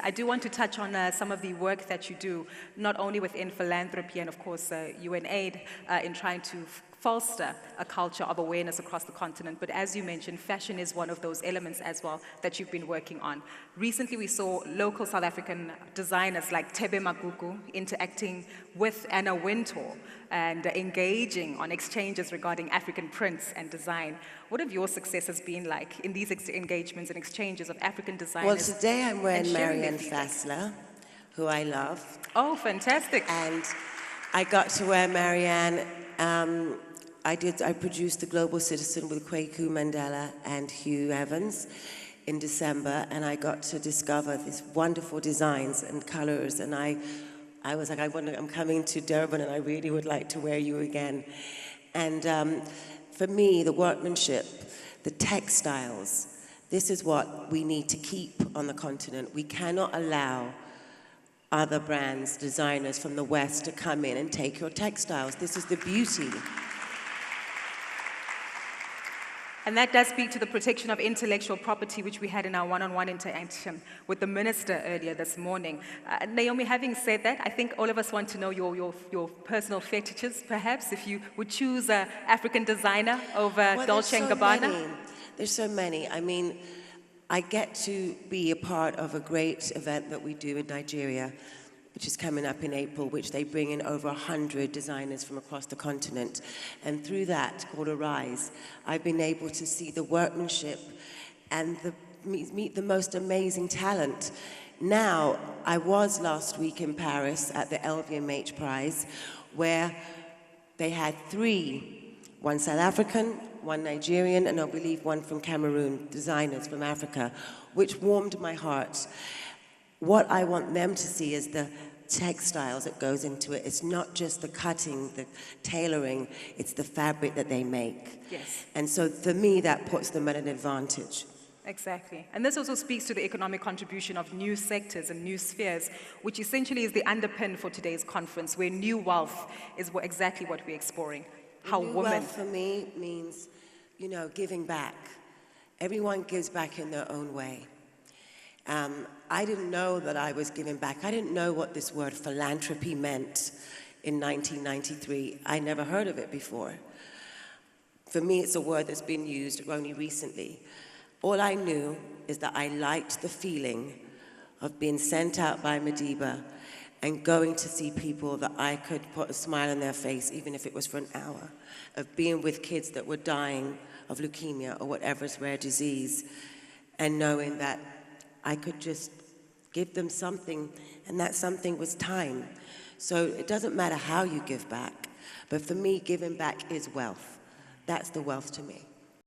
I do want to touch on some of the work that you do, not only within philanthropy and, of course, UNAID, in trying to foster a culture of awareness across the continent. But as you mentioned, fashion is one of those elements as well that you've been working on. Recently, we saw local South African designers like Tebe Magugu interacting with Anna Wintour and engaging on exchanges regarding African prints and design. What have your successes been like in these engagements and exchanges of African designers? Well, today I'm wearing Marianne Fassler, who I love. Oh, fantastic. And I got to wear Marianne. I produced The Global Citizen with Kwaku Mandela and Hugh Evans in December, and I got to discover these wonderful designs and colors, and I was like, I'm coming to Durban and I really would like to wear you again. And for me, the workmanship, the textiles, this is what we need to keep on the continent. We cannot allow other brands, designers from the West to come in and take your textiles. This is the beauty. And that does speak to the protection of intellectual property, which we had in our one-on-one interaction with the minister earlier this morning. Naomi, having said that, I think all of us want to know your personal fetishes, perhaps, if you would choose an African designer over Dolce & Gabbana. There's so many. I mean, I get to be a part of a great event that we do in Nigeria, which is coming up in April, which they bring in over 100 designers from across the continent. And through that, called Arise, I've been able to see the workmanship and meet the most amazing talent. Now, I was last week in Paris at the LVMH Prize, where they had 3, one South African, one Nigerian, and I believe one from Cameroon, designers from Africa, which warmed my heart. What I want them to see is the textiles that goes into it. It's not just the cutting, the tailoring, it's the fabric that they make. Yes. And so for me, that puts them at an advantage. Exactly. And this also speaks to the economic contribution of new sectors and new spheres, which essentially is the underpin for today's conference, where new wealth is exactly what we're exploring. How new women... wealth for me means, giving back. Everyone gives back in their own way. I didn't know that I was giving back. I didn't know what this word philanthropy meant in 1993. I never heard of it before. For me, it's a word that's been used only recently. All I knew is that I liked the feeling of being sent out by Madiba and going to see people that I could put a smile on their face, even if it was for an hour, of being with kids that were dying of leukemia or whatever's rare disease, and knowing that I could just give them something, and that something was time. So it doesn't matter how you give back, but for me, giving back is wealth. That's the wealth to me.